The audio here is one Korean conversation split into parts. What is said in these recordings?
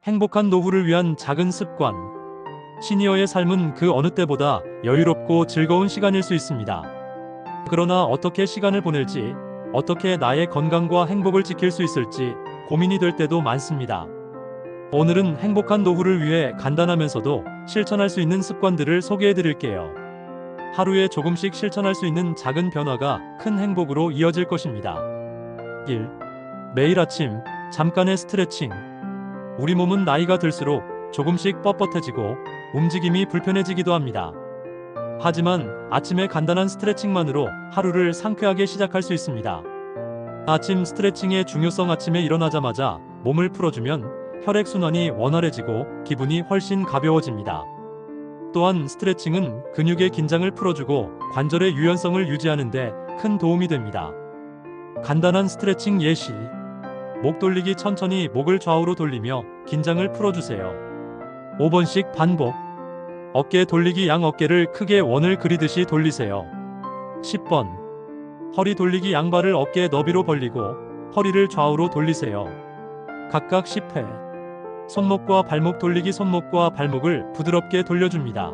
행복한 노후를 위한 작은 습관. 시니어의 삶은 그 어느 때보다 여유롭고 즐거운 시간일 수 있습니다. 그러나 어떻게 시간을 보낼지, 어떻게 나의 건강과 행복을 지킬 수 있을지 고민이 될 때도 많습니다. 오늘은 행복한 노후를 위해 간단하면서도 실천할 수 있는 습관들을 소개해 드릴게요. 하루에 조금씩 실천할 수 있는 작은 변화가 큰 행복으로 이어질 것입니다. 1. 매일 아침 잠깐의 스트레칭. 우리 몸은 나이가 들수록 조금씩 뻣뻣해지고 움직임이 불편해지기도 합니다. 하지만 아침에 간단한 스트레칭만으로 하루를 상쾌하게 시작할 수 있습니다. 아침 스트레칭의 중요성. 아침에 일어나자마자 몸을 풀어주면 혈액순환이 원활해지고 기분이 훨씬 가벼워집니다. 또한 스트레칭은 근육의 긴장을 풀어주고 관절의 유연성을 유지하는 데 큰 도움이 됩니다. 간단한 스트레칭 예시. 목 돌리기. 천천히 목을 좌우로 돌리며 긴장을 풀어주세요. 5번씩 반복. 어깨 돌리기. 양 어깨를 크게 원을 그리듯이 돌리세요. 10번. 허리 돌리기. 양발을 어깨 너비로 벌리고 허리를 좌우로 돌리세요. 각각 10회. 손목과 발목 돌리기. 손목과 발목을 부드럽게 돌려줍니다.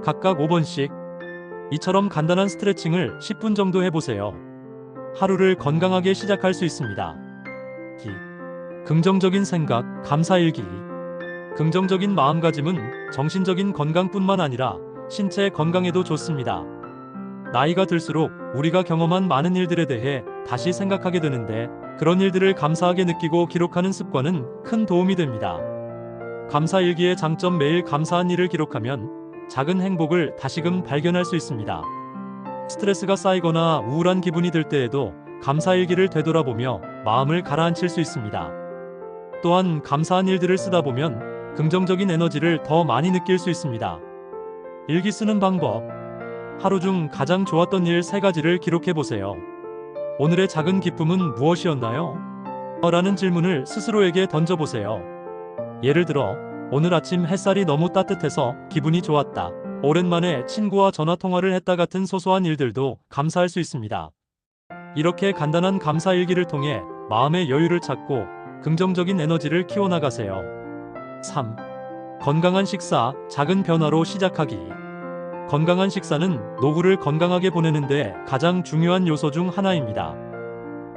각각 5번씩. 이처럼 간단한 스트레칭을 10분 정도 해보세요. 하루를 건강하게 시작할 수 있습니다. 긍정적인 생각, 감사일기. 긍정적인 마음가짐은 정신적인 건강뿐만 아니라 신체 건강에도 좋습니다. 나이가 들수록 우리가 경험한 많은 일들에 대해 다시 생각하게 되는데, 그런 일들을 감사하게 느끼고 기록하는 습관은 큰 도움이 됩니다. 감사일기의 장점. 매일 감사한 일을 기록하면 작은 행복을 다시금 발견할 수 있습니다. 스트레스가 쌓이거나 우울한 기분이 들 때에도 감사일기를 되돌아보며 마음을 가라앉힐 수 있습니다. 또한 감사한 일들을 쓰다 보면 긍정적인 에너지를 더 많이 느낄 수 있습니다. 일기 쓰는 방법. 하루 중 가장 좋았던 일 3가지를 기록해보세요. 오늘의 작은 기쁨은 무엇이었나요? 라는 질문을 스스로에게 던져보세요. 예를 들어, 오늘 아침 햇살이 너무 따뜻해서 기분이 좋았다. 오랜만에 친구와 전화통화를 했다. 같은 소소한 일들도 감사할 수 있습니다. 이렇게 간단한 감사일기를 통해 마음의 여유를 찾고 긍정적인 에너지를 키워나가세요. 3. 건강한 식사. 작은 변화로 시작하기. 건강한 식사는 노후를 건강하게 보내는데 가장 중요한 요소 중 하나입니다.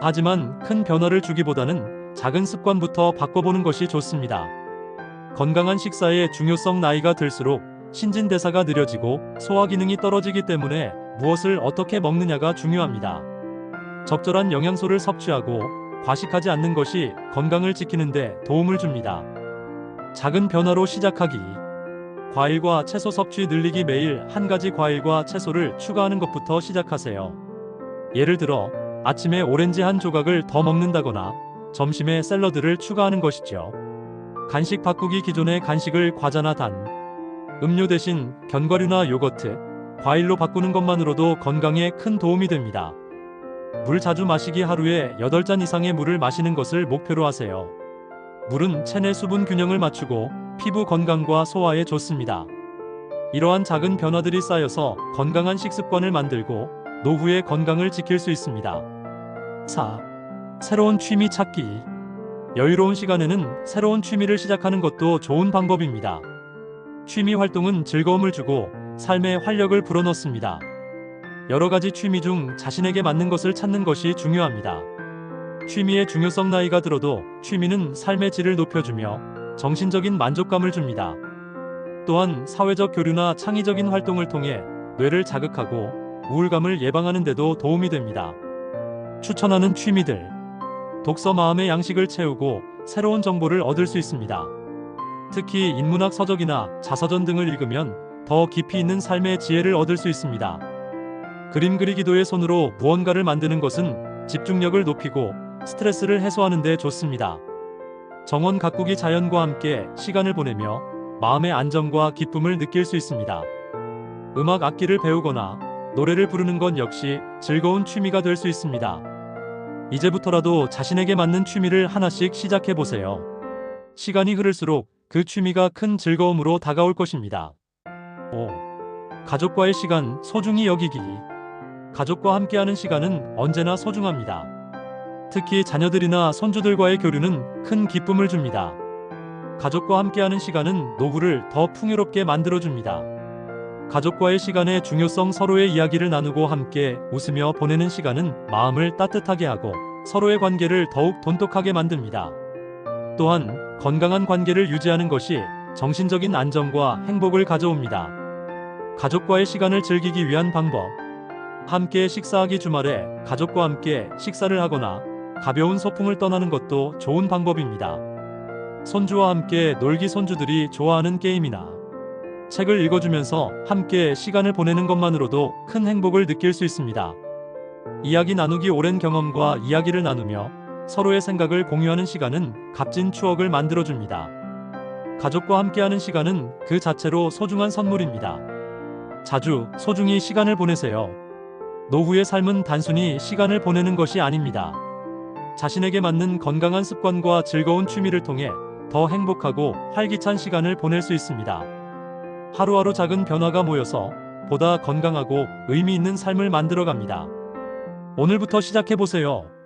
하지만 큰 변화를 주기보다는 작은 습관부터 바꿔보는 것이 좋습니다. 건강한 식사의 중요성. 나이가 들수록 신진대사가 느려지고 소화기능이 떨어지기 때문에 무엇을 어떻게 먹느냐가 중요합니다. 적절한 영양소를 섭취하고 과식하지 않는 것이 건강을 지키는 데 도움을 줍니다. 작은 변화로 시작하기. 과일과 채소 섭취 늘리기. 매일 한 가지 과일과 채소를 추가하는 것부터 시작하세요. 예를 들어, 아침에 오렌지 한 조각을 더 먹는다거나 점심에 샐러드를 추가하는 것이죠. 간식 바꾸기. 기존의 간식을 과자나 단 음료 대신 견과류나 요거트, 과일로 바꾸는 것만으로도 건강에 큰 도움이 됩니다. 물 자주 마시기. 하루에 8잔 이상의 물을 마시는 것을 목표로 하세요. 물은 체내 수분 균형을 맞추고 피부 건강과 소화에 좋습니다. 이러한 작은 변화들이 쌓여서 건강한 식습관을 만들고 노후의 건강을 지킬 수 있습니다. 4. 새로운 취미 찾기. 여유로운 시간에는 새로운 취미를 시작하는 것도 좋은 방법입니다. 취미 활동은 즐거움을 주고 삶에 활력을 불어넣습니다. 여러 가지 취미 중 자신에게 맞는 것을 찾는 것이 중요합니다. 취미의 중요성. 나이가 들어도 취미는 삶의 질을 높여주며 정신적인 만족감을 줍니다. 또한 사회적 교류나 창의적인 활동을 통해 뇌를 자극하고 우울감을 예방하는 데도 도움이 됩니다. 추천하는 취미들. 독서. 마음의 양식을 채우고 새로운 정보를 얻을 수 있습니다. 특히 인문학 서적이나 자서전 등을 읽으면 더 깊이 있는 삶의 지혜를 얻을 수 있습니다. 그림 그리기도의 손으로 무언가를 만드는 것은 집중력을 높이고 스트레스를 해소하는 데 좋습니다. 정원 가꾸기. 자연과 함께 시간을 보내며 마음의 안정과 기쁨을 느낄 수 있습니다. 음악 악기를 배우거나 노래를 부르는 것 역시 즐거운 취미가 될 수 있습니다. 이제부터라도 자신에게 맞는 취미를 하나씩 시작해보세요. 시간이 흐를수록 그 취미가 큰 즐거움으로 다가올 것입니다. 5. 가족과의 시간. 소중히 여기기. 가족과 함께하는 시간은 언제나 소중합니다. 특히 자녀들이나 손주들과의 교류는 큰 기쁨을 줍니다. 가족과 함께하는 시간은 노후를 더 풍요롭게 만들어줍니다. 가족과의 시간의 중요성, 서로의 이야기를 나누고 함께 웃으며 보내는 시간은 마음을 따뜻하게 하고 서로의 관계를 더욱 돈독하게 만듭니다. 또한 건강한 관계를 유지하는 것이 정신적인 안정과 행복을 가져옵니다. 가족과의 시간을 즐기기 위한 방법. 함께 식사하기. 주말에 가족과 함께 식사를 하거나 가벼운 소풍을 떠나는 것도 좋은 방법입니다. 손주와 함께 놀기. 손주들이 좋아하는 게임이나 책을 읽어주면서 함께 시간을 보내는 것만으로도 큰 행복을 느낄 수 있습니다. 이야기 나누기. 오랜 경험과 이야기를 나누며 서로의 생각을 공유하는 시간은 값진 추억을 만들어줍니다. 가족과 함께하는 시간은 그 자체로 소중한 선물입니다. 자주 소중히 시간을 보내세요. 노후의 삶은 단순히 시간을 보내는 것이 아닙니다. 자신에게 맞는 건강한 습관과 즐거운 취미를 통해 더 행복하고 활기찬 시간을 보낼 수 있습니다. 하루하루 작은 변화가 모여서 보다 건강하고 의미 있는 삶을 만들어갑니다. 오늘부터 시작해보세요.